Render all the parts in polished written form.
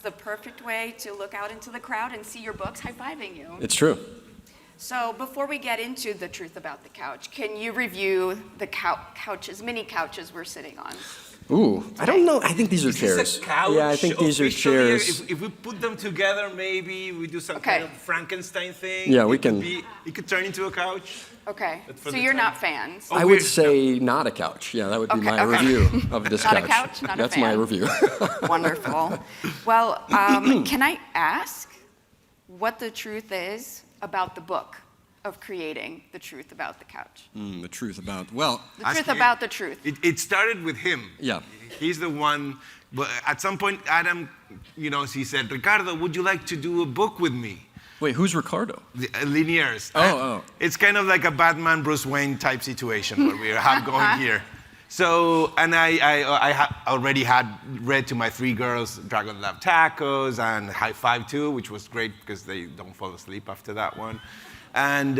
the perfect way to look out into the crowd and see your books high-fiving you. It's true. So before we get into the truth about the couch, can you review the couches, mini couches we're sitting on? Ooh, I don't know. I think these are Is chairs. this a couch? Yeah, I think these are Officially, chairs. If we put them together, maybe we do some kind of Frankenstein thing. Yeah, we can. It could turn into a couch. Okay, But for so the you're time- not fans. Oh, I would weird. say not a couch. Yeah, that would be Okay, my okay. review of this Not a couch. couch, not a That's my fan. review. Wonderful. Well, can I ask what the truth is about the book of creating the truth about the couch? The truth about, well, The Ask truth him. about the truth. It started with him. Yeah. He's the one. But at some point, Adam, he said, Ricardo, would you like to do a book with me? wait, who's Ricardo? Linears. Oh. It's kind of like a Batman, Bruce Wayne type situation what we have going here. So, and I already had read to my 3 girls Dragon Love Tacos and High Five 2, which was great because they don't fall asleep after that one. And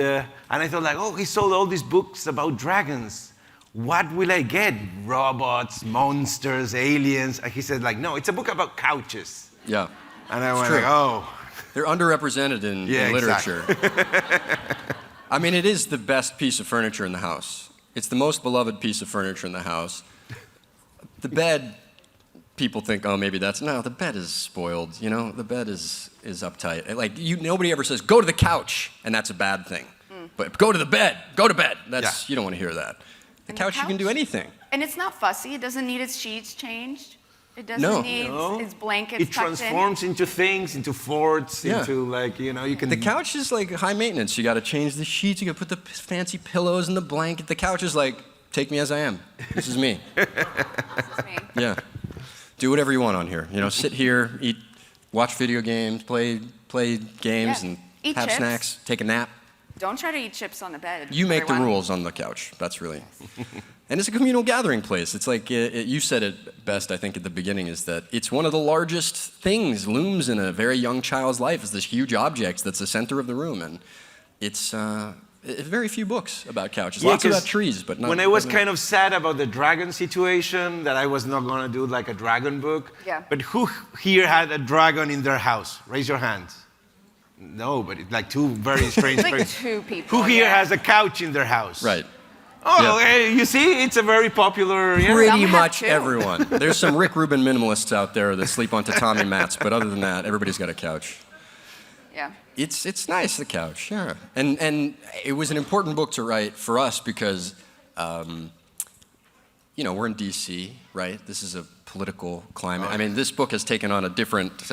I thought like, oh, he sold all these books about dragons. What will I get? Robots, monsters, aliens? And he said like, no, it's a book about couches. Yeah. And I went true. like, oh. They're underrepresented in literature. I mean, it is the best piece of furniture in the house. It's the most beloved piece of furniture in the house. The bed, people think, oh, maybe that's, no, the bed is spoiled, The bed is uptight. Like, nobody ever says, go to the couch, and that's a bad thing. But go to the bed, go to bed. That's, you don't want to hear that. The couch, you can do anything. And it's not fussy. It doesn't need its sheets changed. It doesn't No. need its blankets It tucked in. transforms into things, into forts, Yeah. into like, you can... The couch is like high maintenance. You got to change the sheets. You got to put the fancy pillows in the blanket. The couch is like, take me as I am. This is me. It's me. Yeah. Do whatever you want on here. Sit here, eat, watch video games, play games, Yeah. and Eat have chips. snacks, take a nap. Don't try to eat chips on the bed. You make the everyone. rules on the couch. That's really... And it's a communal gathering place. It's like, you said it best, I think, at the beginning, is that it's one of the largest things, looms in a very young child's life, is this huge object that's the center of the room. And it's very few books about couches. Yeah, Lots 'cause about trees, but not... When I was kind of sad about the dragon situation, that I was not going to do like a dragon book. Yeah. But who here had a dragon in their house? Raise your hands. No, but it's like 2 very strange It's like persons. 2 people. Who here yeah. has a couch in their house? Right. Oh, Yeah. okay, you see, it's a very popular... Pretty Some have much two. everyone. There's some Rick Rubin minimalists out there that sleep on tatami mats, but other than that, everybody's got a couch. Yeah. It's nice, the couch, yeah. And it was an important book to write for us because, we're in D.C., right? This is a political climate. I mean, this book has taken on a different...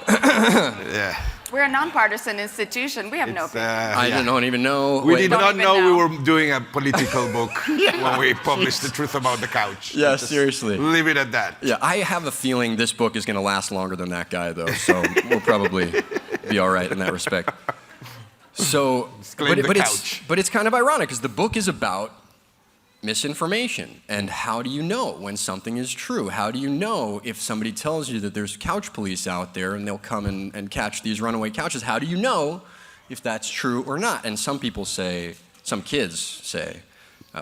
Yeah. We're a nonpartisan institution. We have no opinion. I don't even know. We Wait, did Don't not even know we know. were doing a political book when we published The Truth About the Couch. Yeah, Just seriously. Leave it at that. Yeah, I have a feeling this book is going to last longer than that guy, though, so we'll probably be all right in that respect. So, Claim the couch. but it's kind of ironic because the book is about misinformation and how do you know when something is true? How do you know if somebody tells you that there's couch police out there and they'll come and catch these runaway couches? How do you know if that's true or not? And some people say, some kids say,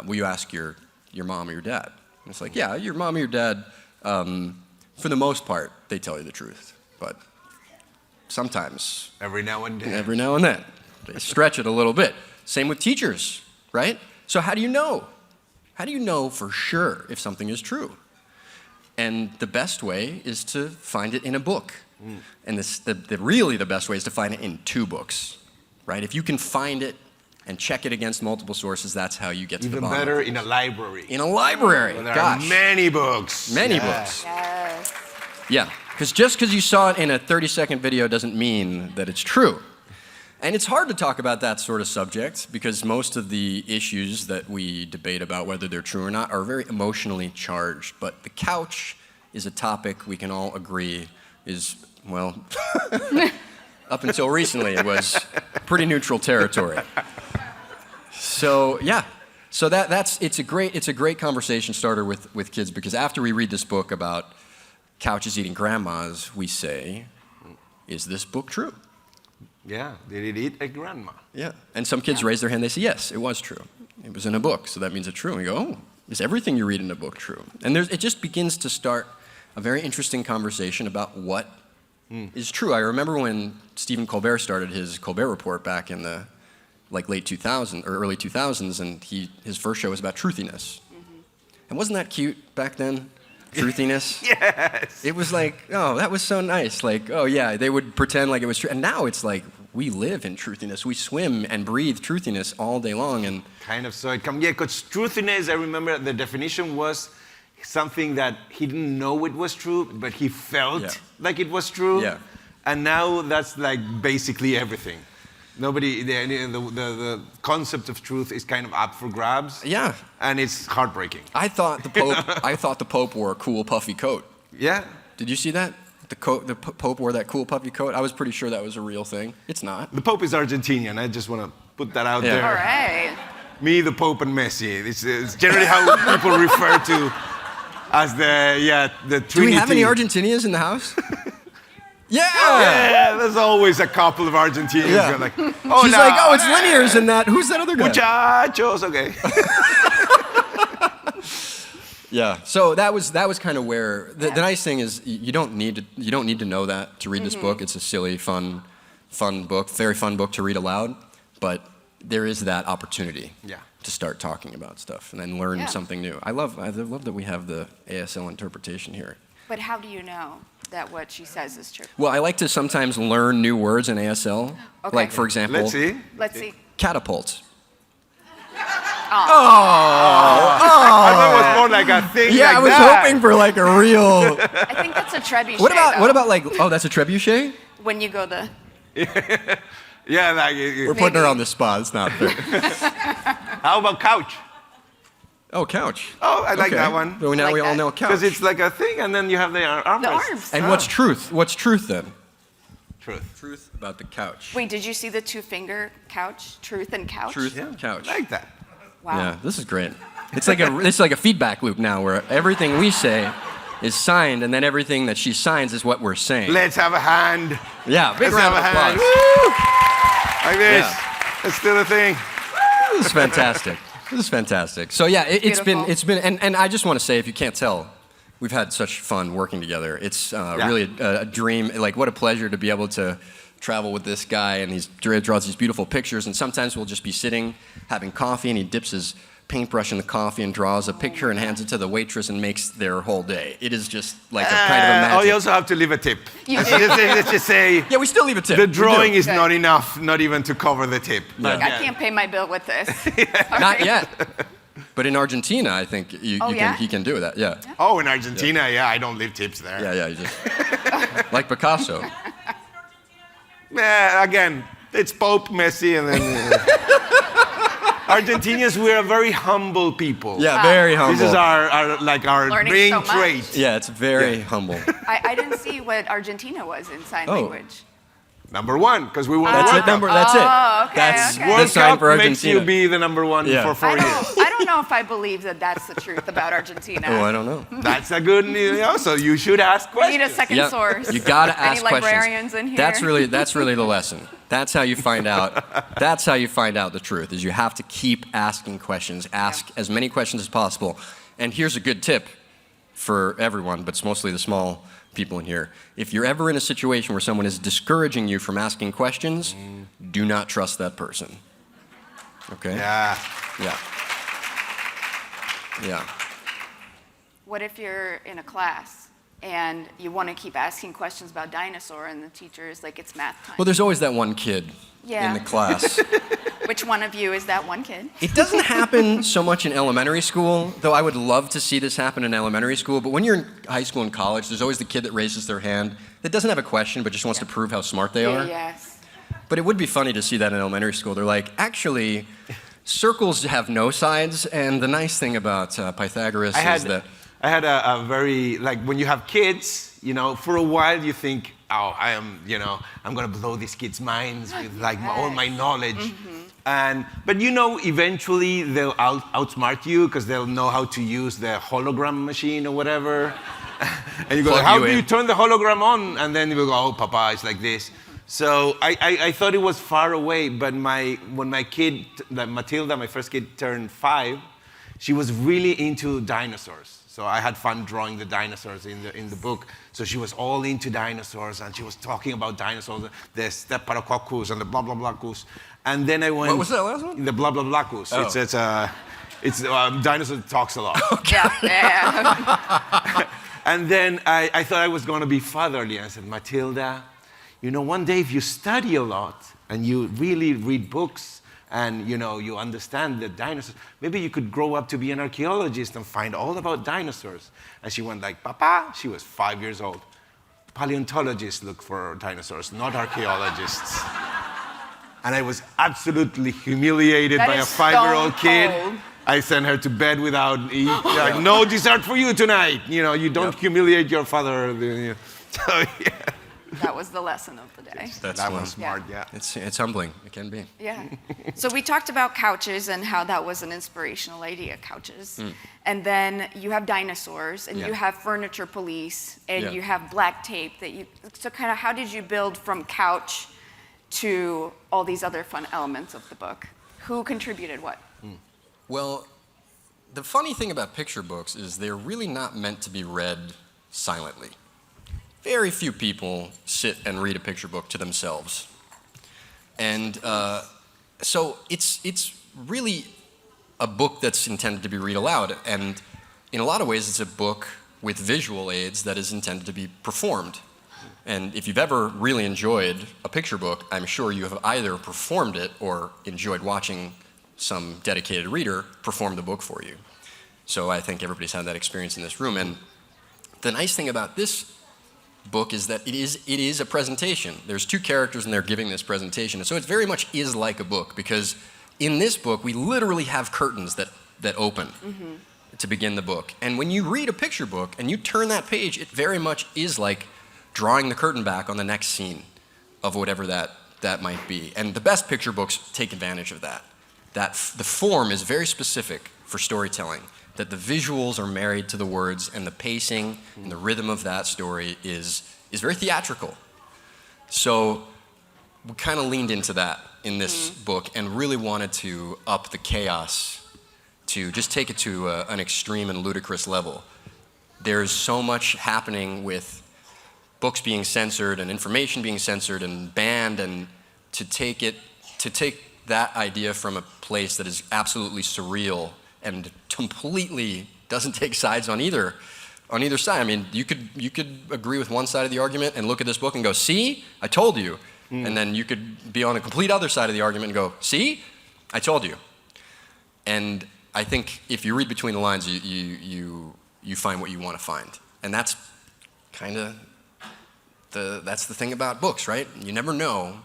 will you ask your mom or your dad? And it's like, yeah, your mom or your dad, for the most part, they tell you the truth. But sometimes, Every now and then. they stretch it a little bit. Same with teachers, right? So how do you know? How do you know for sure if something is true? And the best way is to find it in a book. And really the best way is to find it in 2 books, right? If you can find it and check it against multiple sources, that's how you get to the Even bottom. better, in a library. In a library, There are gosh. many books. Many Yeah. books. Yes. Yeah, because just because you saw it in a 30-second video doesn't mean that it's true. And it's hard to talk about that sort of subject because most of the issues that we debate about whether they're true or not are very emotionally charged. But the couch is a topic we can all agree is, well, up until recently it was pretty neutral territory. So yeah, so it's a great conversation starter with kids because after we read this book about couches eating grandmas, we say, is this book true? Yeah, did it eat a grandma? Yeah. And some kids raise their hand, they say, yes, it was true. It was in a book, so that means it's true. And we go, oh, is everything you read in a book true? And it just begins to start a very interesting conversation about what is true. I remember when Stephen Colbert started his Colbert Report back in the late 2000s or early 2000s, and his first show was about truthiness. And wasn't that cute back then? Truthiness? Yes. It was like, oh, that was so nice. Like, oh yeah, they would pretend like it was true. And now it's like, we live in truthiness. We swim and breathe truthiness all day long. And Kind of saw it come. Yeah, because truthiness, I remember the definition was something that he didn't know it was true, but he felt Yeah. like it was true. Yeah. And now that's like basically everything. The concept of truth is kind of up for grabs. yeah, And it's heartbreaking. I thought the Pope wore a cool puffy coat. Yeah. Did you see that? The Pope wore that cool puffy coat. I was pretty sure that was a real thing. It's not. The Pope is Argentinian. I just want to put that out Yeah. there. All right. Me, the Pope, and Messi. It's generally how people refer to as the Trinity. Do we have any Argentinians in the house? Yeah. Yeah, there's always a couple of Argentinians. Yeah. Who are like, oh, She's no, like, oh, it's Linears and that. Who's that other guy? muchachos. Okay. Yeah. So that was kind of where the nice thing is you don't need to know that to read this book. It's a silly, fun book, very fun book to read aloud, but there is that opportunity Yeah. to start talking about stuff and then learn Yeah. something new. I love that we have the ASL interpretation here. But how do you know that what she says is true? Well, I like to sometimes learn new words in ASL. Okay. Like, for example, Let's see. Let's see. catapult. I thought it was more like a thing Yeah, like I was that. hoping for like a real. I think that's a trebuchet. What though. about like? Oh, that's a trebuchet. when you go the? Yeah, like, We're putting her on the spot. It's not fair. how about couch? Oh, couch. Oh, I like Okay. that one. So now Like we all that. know couch. Because it's like a thing, and then you have the armrest. The arms. And what's truth? What's truth then? Truth. Truth about the couch. Wait, did you see the two-finger couch? Truth and couch? Truth Yeah. couch. I like that. Wow. Yeah, this is great. It's like a feedback loop now, where everything we say is signed, and then everything that she signs is what we're saying. Let's have a hand. Yeah, big Let's round have of a hand. applause. Woo! Like this. Yeah. Let's do the thing. This is fantastic. This is fantastic. So yeah, it's Beautiful. been, and I just want to say, if you can't tell, we've had such fun working together. It's really a dream. Like, what a pleasure to be able to travel with this guy, and he draws these beautiful pictures. And sometimes we'll just be sitting having coffee, and he dips his paintbrush in the coffee and draws a picture and hands it to the waitress and makes their whole day. It is just like a kind of a magic. Oh, you also have to leave a tip. You Let's do. just say Yeah, we still leave a tip. the We drawing do. is not enough, not even to cover the tip. Yeah. I can't pay my bill with this. Not yet. But in Argentina, I think Oh, yeah? he can do that. Yeah. Oh, in Argentina, yeah, I don't leave tips there. Yeah, you just like Picasso. Yeah, again, it's Pope, Messi, and then Argentinians. We're a very humble people. Yeah, very humble. This is our Learning main so much. trait. Yeah, it's very Yeah. humble. I didn't see what Argentina was in sign Oh. language. Number one, because we won That's the it. World Cup. That's it. Oh, okay, That's okay. the World sign Cup for makes you Argentina. be the number one Yeah. for 4 years. I don't know if I believe that that's the truth about Argentina. Oh, I don't know. That's a good news. So you should ask We need a questions. second source. You gotta ask Any librarians questions. in here? That's really the lesson. That's how you find out. That's how you find out the truth. Is you have to keep asking questions. Ask as many questions as possible. And here's a good tip for everyone, but it's mostly the small people in here. If you're ever in a situation where someone is discouraging you from asking questions, do not trust that person. Okay? Yeah. Yeah. Yeah. What if you're in a class and you want to keep asking questions about dinosaur and the teacher is like, it's math time? Well, there's always that one kid Yeah. in the class. Which one of you is that one kid? It doesn't happen so much in elementary school, though I would love to see this happen in elementary school. But when you're in high school and college, there's always the kid that raises their hand that doesn't have a question but just wants to prove how smart they are. Yes. But it would be funny to see that in elementary school. They're like, actually, circles have no sides, and the nice thing about Pythagoras is that... I had a very, like, when you have kids, you know, for a while you think, oh, I'm going to blow these kids' minds with, like, all my knowledge. But, you know, eventually they'll outsmart you because they'll know how to use the hologram machine or whatever. And you go, Plug how you do in. you turn the hologram on? And then you will go, oh, Papa, it's like this. So I thought it was far away, but when my kid, like Matilda, my first kid, turned 5, she was really into dinosaurs. So I had fun drawing the dinosaurs in the book. So she was all into dinosaurs, and she was talking about dinosaurs, the Staphylococcus and the blah blah blahcus. And then I went. What was that last one? The blah blah blahcus. Oh. It's dinosaur that talks a lot. Yeah. And then I thought I was going to be fatherly. I said, Matilda, you know, one day if you study a lot and you really read books and, you know, you understand the dinosaurs, maybe you could grow up to be an archaeologist and find all about dinosaurs. And she went like, Papa, she was 5 years old. Paleontologists look for dinosaurs, not archaeologists. And I was absolutely humiliated That by a is 5-year-old stone kid. cold. I sent her to bed without like, no dessert for you tonight. You know, you don't humiliate your father. So yeah, That was the lesson of the day. That's that one. was smart. Yeah. It's humbling. It can be. Yeah. So we talked about couches and how that was an inspirational idea, couches. And then you have dinosaurs, and Yeah. you have furniture police, and Yeah. you have black tape that you. So kind of how did you build from couch to all these other fun elements of the book? Who contributed what? Well, the funny thing about picture books is they're really not meant to be read silently. Very few people sit and read a picture book to themselves. And so it's really a book that's intended to be read aloud. And in a lot of ways, it's a book with visual aids that is intended to be performed. And if you've ever really enjoyed a picture book, I'm sure you have either performed it or enjoyed watching some dedicated reader perform the book for you. So I think everybody's had that experience in this room. And the nice thing about this book is that it is a presentation. There's two characters and they're giving this presentation. And so it very much is like a book, because in this book we literally have curtains that open to begin the book. And when you read a picture book and you turn that page, it very much is like drawing the curtain back on the next scene of whatever that might be. And the best picture books take advantage of that. The form is very specific for storytelling, that the visuals are married to the words, and the pacing and the rhythm of that story is very theatrical. So we kind of leaned into that in this book and really wanted to up the chaos, to just take it to an extreme and ludicrous level. There's so much happening with books being censored and information being censored and banned, and to take that idea from a place that is absolutely surreal and completely doesn't take sides on either side. I mean, you could agree with one side of the argument and look at this book and go, "See, I told you," and then you could be on the complete other side of the argument and go, "See, I told you." And I think if you read between the lines, you find what you want to find, and that's kind of that's the thing about books, right? You never know.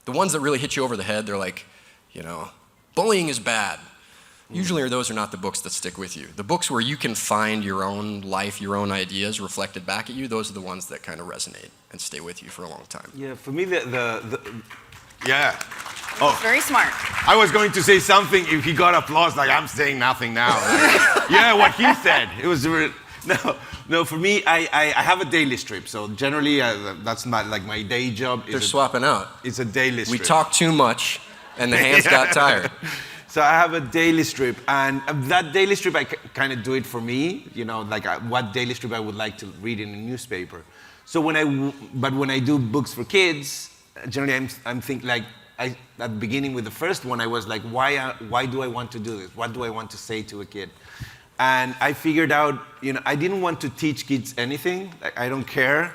The ones that really hit you over the head, they're like, you know, bullying is bad. Usually those are not the books that stick with you. The books where you can find your own life, your own ideas reflected back at you, those are the ones that kind of resonate and stay with you for a long time. Yeah, for me, yeah. Oh, Very smart. I was going to say something if he got applause, like I'm saying nothing now. Yeah, what he said. It was no. For me, I have a daily strip. So generally, that's not like my day job. They're swapping out. It's a daily strip. We talk too much, and the hands got tired. So I have a daily strip, and that daily strip, I kind of do it for me. You know, like what daily strip I would like to read in a newspaper. So when I do books for kids, generally I'm thinking like. At the beginning with the first one, I was like, why do I want to do this? What do I want to say to a kid? And I figured out, you know, I didn't want to teach kids anything. Like, I don't care,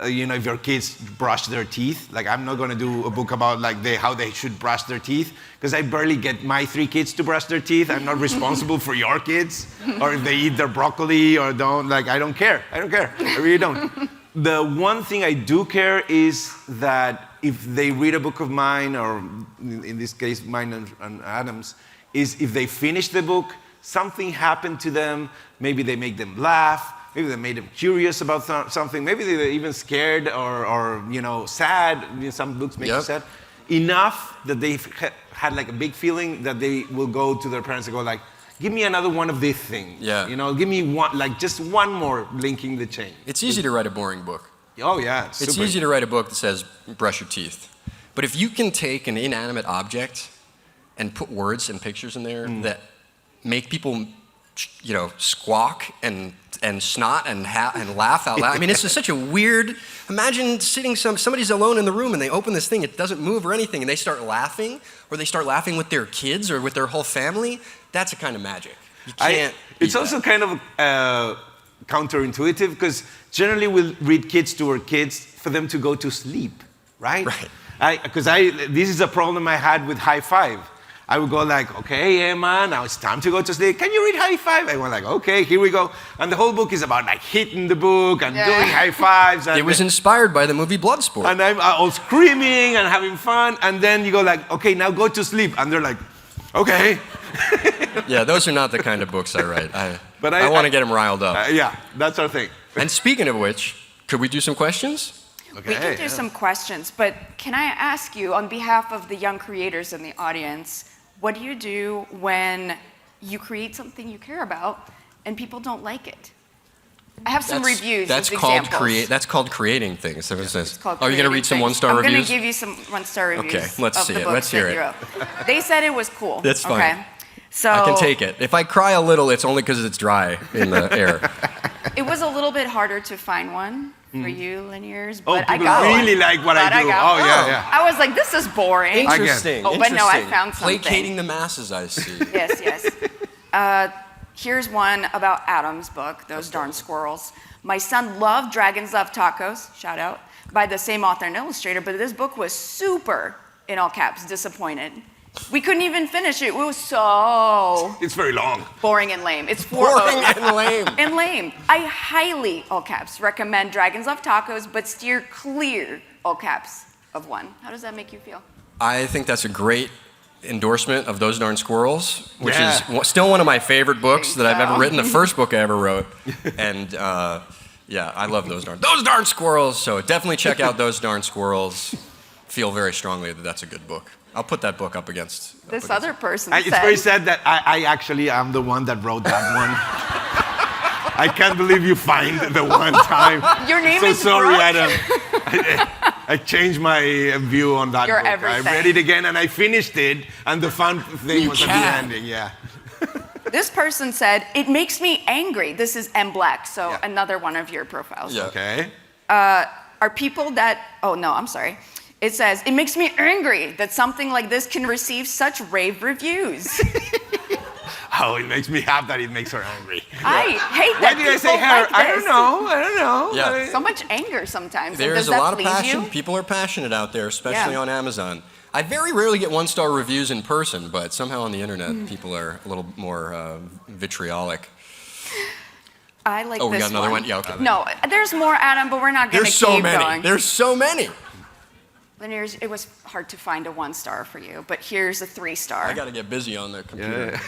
you know, if your kids brush their teeth. Like, I'm not going to do a book about like how they should brush their teeth, because I barely get my 3 kids to brush their teeth. I'm not responsible for your kids, or if they eat their broccoli or don't. Like, I don't care. I really don't. The one thing I do care is that if they read a book of mine, or in this case, mine and Adam's, is if they finish the book, something happened to them, maybe they make them laugh, maybe they made them curious about something, maybe they're even scared or you know, sad. You know, some books make you sad. Enough that they've had like a big feeling that they will go to their parents and go like, give me another one of these things. Yeah. You know, give me one, like just one more linking the chain. It's easy to write a boring book. Oh yeah, super. It's easy to write a book that says, brush your teeth. But if you can take an inanimate object and put words and pictures in there that make people squawk and snot and laugh out loud. I mean, it's just such a weird. Imagine somebody's alone in the room and they open this thing, it doesn't move or anything, and they start laughing, or they start laughing with their kids or with their whole family. That's a kind of magic. You can't. It's also kind of counterintuitive because generally we'll read kids to our kids for them to go to sleep, right? Right. Because this is a problem I had with High Five. I would go like, okay, Emma, now it's time to go to sleep. Can you read High Five? I went like, okay, here we go. And the whole book is about like hitting the book and doing high fives. And It was inspired by the movie Bloodsport. And I'm all screaming and having fun. And then you go like, okay, now go to sleep. And they're like, okay. Yeah, those are not the kind of books I write. I I want to get them riled up. Yeah, that's our thing. And speaking of which, could we do some questions? Okay, We can do some questions, but can I ask you, on behalf of the young creators in the audience, what do you do when you create something you care about and people don't like it? I have some reviews That's as called examples. That's called creating things. It's called Are you going to creating read some things. one-star I'm reviews? going to give you some one-star reviews. Okay, let's of see the it. books Let's hear that it. you wrote. They said it was cool. That's fine. Okay. So I can take it. If I cry a little, it's only because it's dry in the air. It was a little bit harder to find one for you, Linears, but I people got one. really like what I But do. got Oh, one. yeah, yeah. I was like, this is boring. Interesting. Oh, but no, I interesting. found something. Placating the masses, I see. Yes, yes. Here's one about Adam's book, Those Darn Squirrels. My son loved Dragons Love Tacos, shout out, by the same author and illustrator, but this book was super, in all caps, disappointed. We couldn't even finish it. It was so It's very long. boring and lame. It's 4 Boring and lame. and lame. I highly, all caps, recommend Dragons Love Tacos, but steer clear, all caps, of one. How does that make you feel? I think that's a great endorsement of Those Darn Squirrels, which Yeah. is still one of my favorite books that I've ever so. written, the first book I ever wrote. And yeah, I love Those Darn Squirrels. So definitely check out Those Darn Squirrels. Feel very strongly that that's a good book. I'll put that book up against. This other person It's said, very sad that I actually am the one that wrote that one. I can't believe you find the one time. Your name so is sorry, Brooke? Adam. I changed my view on that You're book. I everything. read it again and I finished it, and the fun thing was at the can. ending. Yeah. This person said, it makes me angry. This is M Black, so Yeah. another one of your profiles. Yeah. Okay. Are people that, oh no, I'm sorry. It says, it makes me angry that something like this can receive such rave reviews. Oh, it makes me happy that it makes her angry. I hate Why that did I say people her? like I don't this. know. I don't know. Yeah. So much anger sometimes. And There's does a that lot of please passion. you? People are passionate out there, especially Yeah. on Amazon. I very rarely get one-star reviews in person, but somehow on the internet, people are a little more vitriolic. I like Oh, we this got another one? Yeah, okay. No, there's more, Adam, but we're not going to There's keep so many. going. There's so many. Linears, it was hard to find a 1-star for you, but here's a 3-star. I got to get busy on the computer. Yeah.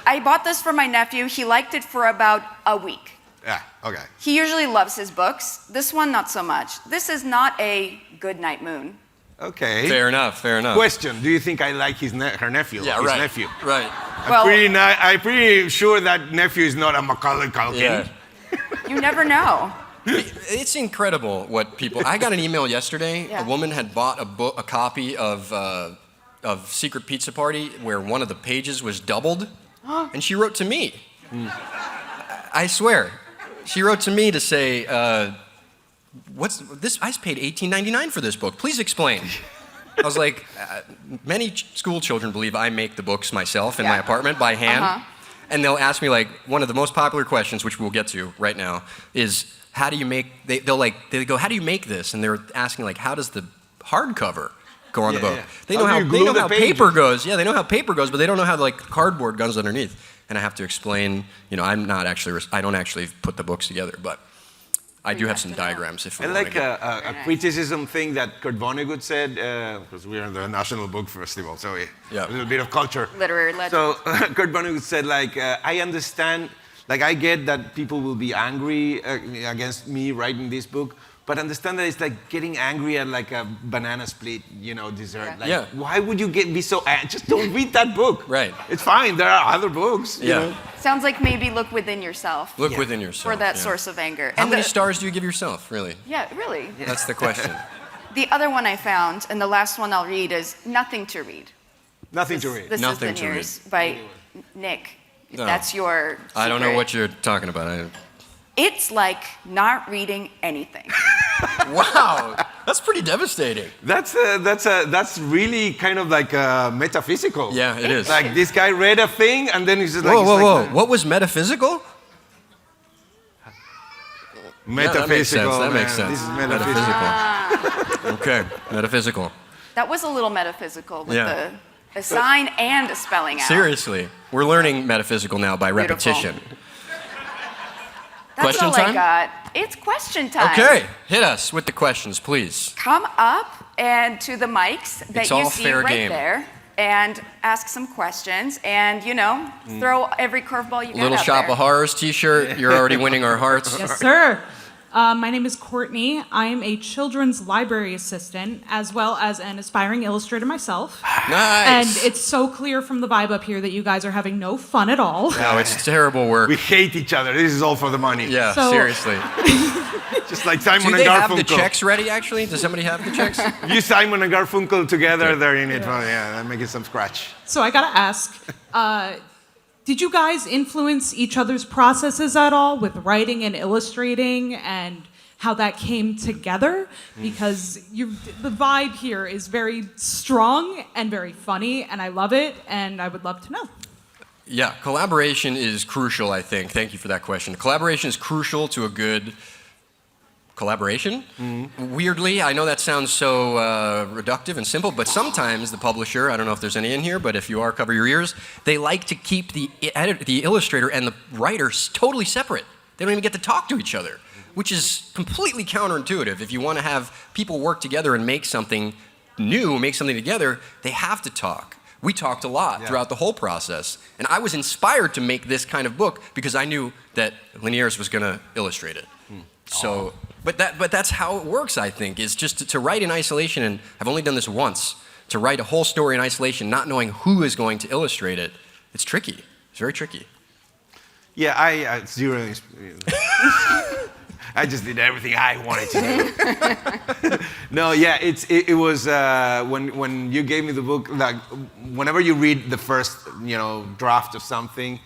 I bought this for my nephew. He liked it for about a week. Yeah. Okay. He usually loves his books. This one, not so much. This is not a Good Night Moon. Okay. Fair enough. Fair enough. Question: do you think I like her nephew? Yeah, his right. nephew. Right. Well- I'm pretty sure that nephew is not a Macaulay Culkin. Yeah. You never know. It's incredible what people. I got an email yesterday. Yeah. A woman had bought a copy of Secret Pizza Party where one of the pages was doubled, and she wrote to me. I swear, she wrote to me to say, "What's this? I paid $18.99 for this book. Please explain." I was like, many school children believe I make the books myself in my Yeah. apartment by hand. Uh-huh. And they'll ask me, like, one of the most popular questions, which we'll get to right now, is how do you make, they go, how do you make this? And they're asking, like, how does the hardcover go on the book? yeah. They How know do how, you they glue know the how pages? paper goes. Yeah, they know how paper goes, but they don't know how, like, cardboard goes underneath. And I have to explain, I don't actually put the books together, but I do have some diagrams if we I want like to get. a criticism thing that Kurt Vonnegut said, because we're in the National Book Festival, so Yeah. a little bit of culture. Literary legend. So Kurt Vonnegut said, like, I understand, like, I get that people will be angry against me writing this book, but understand that it's like getting angry at like a banana split, dessert. Yeah. Like, Yeah. why would you be so angry? Just don't read that book. Right. It's fine. There are other books. you Yeah. know? Sounds like maybe look within yourself Look within yourself. for that yeah. source of anger. How And many the- stars do you give yourself, really? Yeah, really. That's the question. The other one I found, and the last one I'll read, is Nothing to Read. Nothing to read. This Nothing is to Veneers by Nick if No. that's your I don't know secret. what you're talking about. It's like not reading anything. Wow, that's pretty devastating. That's really kind of like metaphysical. Yeah, it is. Like this guy read a thing and then he's just like, Whoa, it's whoa, like whoa! the- What was metaphysical? Metaphysical. That makes man. sense. This is metaphysical. Okay, metaphysical. That was a little metaphysical with Yeah. the sign and the spelling out. Seriously, we're learning metaphysical now by Beautiful. repetition. That's Question all time? I got. It's question time. Okay, hit us with the questions, please. Come up and to the mics that It's you all see fair right game. there and ask some questions and, throw every curveball you got Little out Shop there. of Horrors T-shirt. You're already winning our hearts. Yes, sir. My name is Courtney. I am a children's library assistant as well as an aspiring illustrator myself. And Nice. it's so clear from the vibe up here that you guys are having no fun at all. No, it's terrible work. We hate each other. This is all for the money. Yeah, So- seriously. Just like Simon Do and they Garfunkel. have the checks ready, actually? Does somebody have the checks? You, Simon and Garfunkel together, Okay. they're in it. Well, yeah, I'm making some scratch. So I gotta ask, did you guys influence each other's processes at all with writing and illustrating and how that came together? Because the vibe here is very strong and very funny, and I love it, and I would love to know. Yeah, collaboration is crucial, I think. Thank you for that question. Collaboration is crucial to a good collaboration. Weirdly, I know that sounds so reductive and simple, but sometimes the publisher, I don't know if there's any in here, but if you are, cover your ears, they like to keep the illustrator and the writer totally separate. They don't even get to talk to each other, which is completely counterintuitive. If you want to have people work together and make something new, make something together, they have to talk. We talked a lot throughout the whole process, and I was inspired to make this kind of book because I knew that Liniers was going to illustrate it. So, but that's how it works, I think, is just to write in isolation, and I've only done this once, to write a whole story in isolation, not knowing who is going to illustrate it, it's tricky. It's very tricky. Yeah, I zero experience. I just did everything I wanted to do. No, yeah, it was when you gave me the book. Like, whenever you read the first draft of something,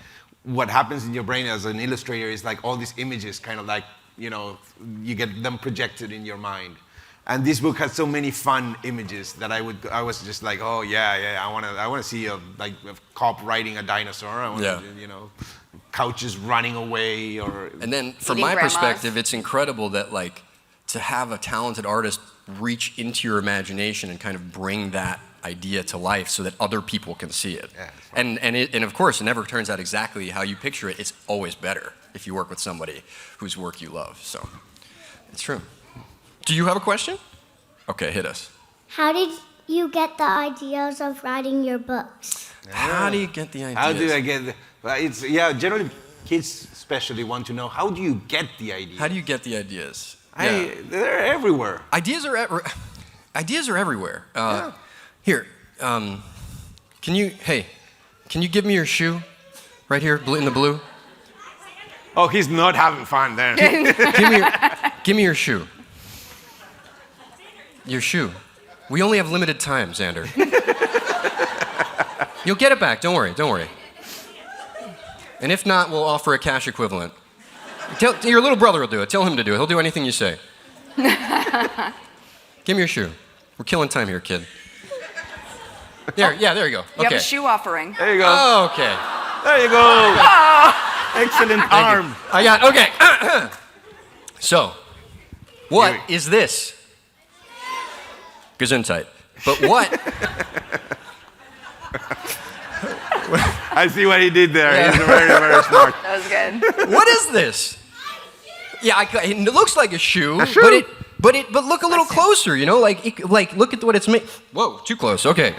what happens in your brain as an illustrator is like all these images, kind of like you get them projected in your mind. And this book had so many fun images that I was just like, oh yeah, I want to see a cop riding a dinosaur. I want to, couches running away or. And then from Eating my grandmas. perspective, it's incredible that to have a talented artist reach into your imagination and kind of bring that idea to life so that other people can see it. Yeah, And of course, it never turns out exactly how you picture it. It's always better if you work with somebody whose work you love. So it's true. Do you have a question? Okay, hit us. How did you get the ideas of writing your books? How do you get the ideas? How do I get? Generally, kids especially want to know how do you get the idea. How do you get the ideas? They're everywhere. Ideas are everywhere. Here, can you give me your shoe, right here, in the blue? Oh, he's not having fun there. Give me your shoe. Your shoe. We only have limited time, Xander. You'll get it back. Don't worry. And if not, we'll offer a cash equivalent. Your little brother will do it. Tell him to do it. He'll do anything you say. Give me your shoe. We're killing time here, kid. There you go. You Okay. have a shoe offering. There you go. Oh, okay. There you go. Excellent arm. I got, okay. So, what is this? Gesundheit. But what? I see what he did there. Yeah. He's very, very smart. That was good. What is this? Yeah, it looks like a shoe, but look a little closer. Like look at what it's made. Whoa, too close. Okay.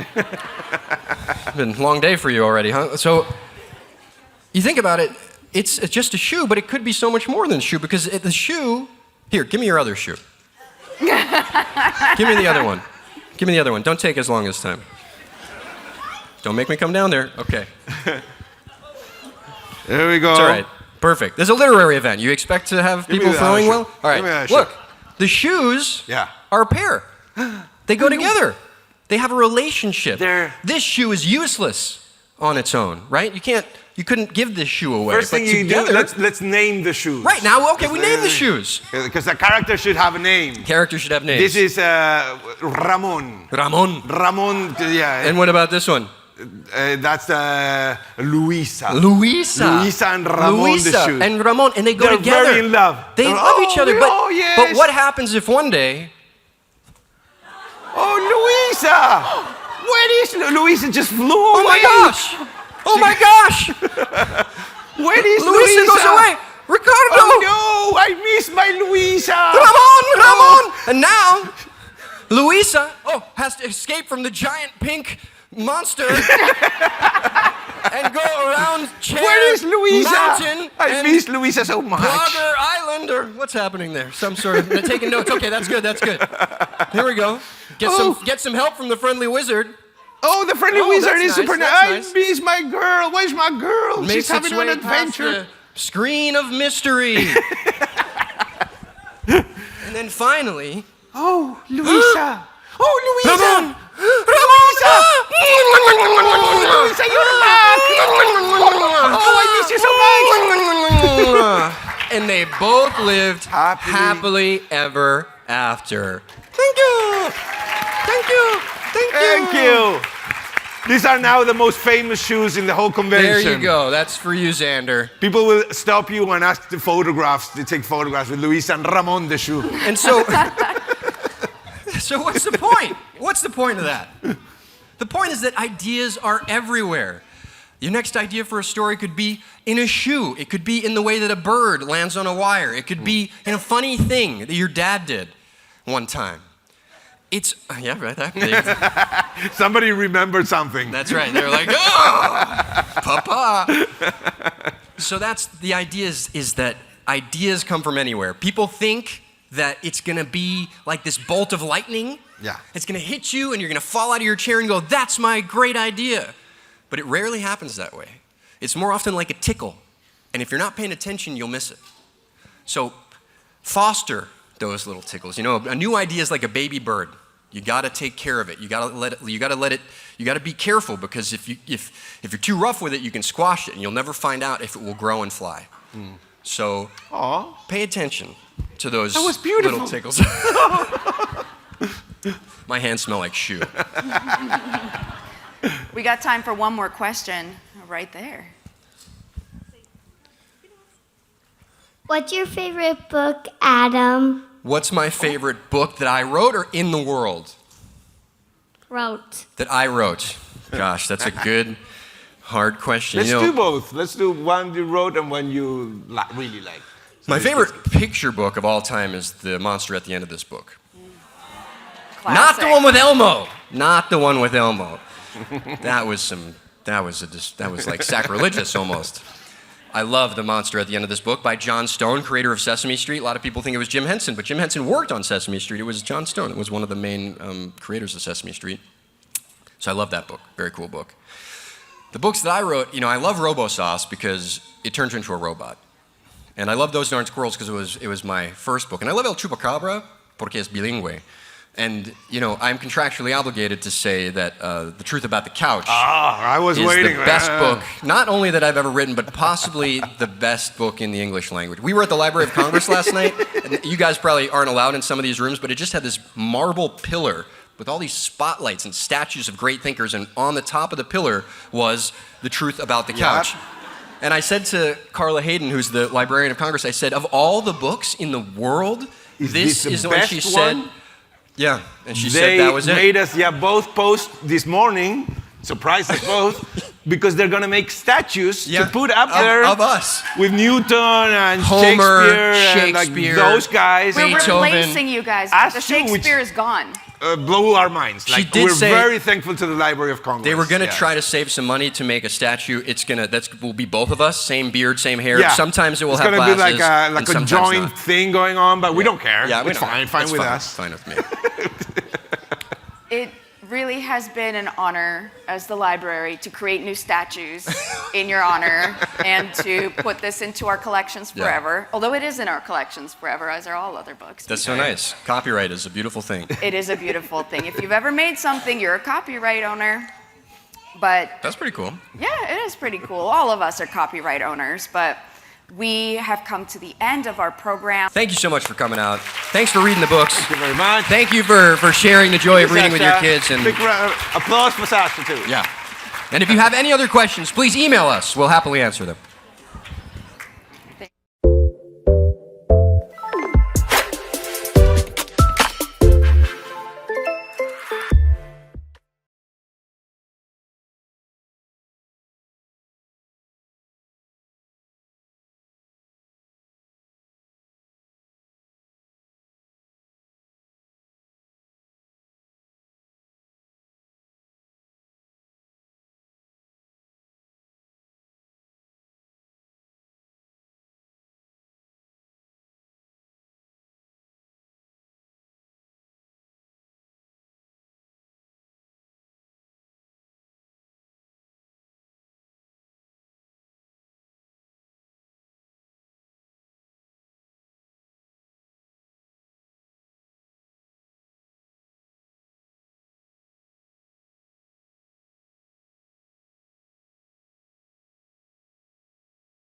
Been a long day for you already, huh? So you think about it. It's just a shoe, but it could be so much more than a shoe because the shoe. Here, give me your other shoe. Give me the other one. Give me the other one. Don't take as long this time. Don't make me come down there. Okay. There we go. It's all right. Perfect. There's a literary event. You expect to have Give me people the throwing shoe. well? All Give me right. that shoe. Look, the shoes are a pair. They go together. They have a relationship. They're- This shoe is useless, on its own, right? You couldn't give this shoe away. First but thing you together, do, let's name the shoes. right now, okay, we name the shoes. Because the character should have a name. Characters should have names. This is Ramon. Ramon. Ramon, yeah. And what about this one? That's Luisa. Luisa. Luisa and Ramon, Luisa the shoes. and Ramon, and they go They're together. very in love. They love each other, but, oh, yes. but what happens if one day Oh, Luisa! Where is Luisa? Just flew away. Oh my gosh! Oh my gosh! Where is Luisa Luisa? goes away! Ricardo! Oh no! I miss my Luisa! Ramon! And now, Luisa has to escape from the giant pink monster and go around Chair Where is Luisa? Mountain I and miss Luisa so much. Blogger Island, or what's happening there? Some sort of taking notes. Okay, that's good. That's good. Here we go. Get some help from the friendly wizard. Oh, the friendly Oh, wizard that's is nice, super that's nice. nice. I miss my girl. Where's my girl? She's Makes having its an way past adventure. the screen of mystery. And then finally, Oh, Luisa. Oh, Luisa. Ramon! Luisa! Luisa, you're back. Oh, I miss you so much. And they both lived Happily. happily ever after. Thank you. Thank you. Thank you. Thank you. These are now the most famous shoes in the whole convention. There you go. That's for you, Xander. People will stop you and ask the photographs. They take photographs with Luisa and Ramon the shoe. And so, so what's the point? What's the point of that? The point is that ideas are everywhere. Your next idea for a story could be in a shoe. It could be in the way that a bird lands on a wire. It could be in a funny thing that your dad did one time. It's, yeah, right, that big. Somebody remembered something. That's right. They're like, oh, papa. So that's the idea is that ideas come from anywhere. People think that it's going to be like this bolt of lightning. Yeah. It's going to hit you and you're going to fall out of your chair and go, that's my great idea. But it rarely happens that way. It's more often like a tickle. And if you're not paying attention, you'll miss it. So foster those little tickles. You know, a new idea is like a baby bird. You got to take care of it. You got to be careful, because if you're too rough with it, you can squash it and you'll never find out if it will grow and fly. So pay attention to those That was beautiful. little tickles. My hands smell like shoe. We got time for one more question right there. What's your favorite book, Adam? What's my favorite book that I wrote or in the world? Wrote. That I wrote. Gosh, that's a good, hard question. Let's You know, do both. Let's do one you wrote and one you really like. So my this favorite is- picture book of all time is the monster at the end of this book. Not Classic. the one with Elmo. Not the one with Elmo. That was like sacrilegious almost. I love The Monster at the End of this book by John Stone, creator of Sesame Street. A lot of people think it was Jim Henson, but Jim Henson worked on Sesame Street. It was John Stone. It was one of the main creators of Sesame Street. So I love that book. Very cool book. The books that I wrote, you know, I love RoboSauce because it turns you into a robot. And I love Those Darn Squirrels because it was my first book. And I love El Chupacabra porque es bilingüe. And, you know, I'm contractually obligated to say that The Truth About the Couch I was is waiting. the best book, not only that I've ever written, but possibly the best book in the English language. We were at the Library of Congress last night, and you guys probably aren't allowed in some of these rooms, but it just had this marble pillar with all these spotlights and statues of great thinkers, and on the top of the pillar was The Truth About the Couch. And I said to Carla Hayden, who's the Librarian of Congress, I said, of all the books in the world, this is the one she said. Yeah, and she said that was it. They made us, both post this morning, surprised us both, because they're going to make statues to put up there of us. with Newton and Homer, Shakespeare, Shakespeare, and like those guys. We're Beethoven. replacing you guys. Us The too, which- Shakespeare is gone. Blew our minds. She Like, did we're say very thankful to the Library of Congress. They were going to Yeah. try to save some money to make a statue. Will be both of us, same beard, same hair. Yeah. Sometimes it will it's have gonna glasses. be like and a sometimes joint not. thing going on, but we don't care. Yeah, we it's don't fine. care. Fine It's with fine. us. Fine with me. It really has been an honor as the library to create new statues in your honor and to put this into our collections Yeah. forever. Although it is in our collections forever, as are all other books. That's so nice. Copyright is a beautiful thing. It is a beautiful thing. If you've ever made something, you're a copyright owner. But That's pretty cool. yeah, it is pretty cool. All of us are copyright owners, but we have come to the end of our program. Thank you so much for coming out. Thanks for reading the books. Thank you very much. Thank you for sharing the joy of reading with your Sasha. kids. And Big applause for Sasha, too. yeah. And if you have any other questions, please email us. We'll happily answer them.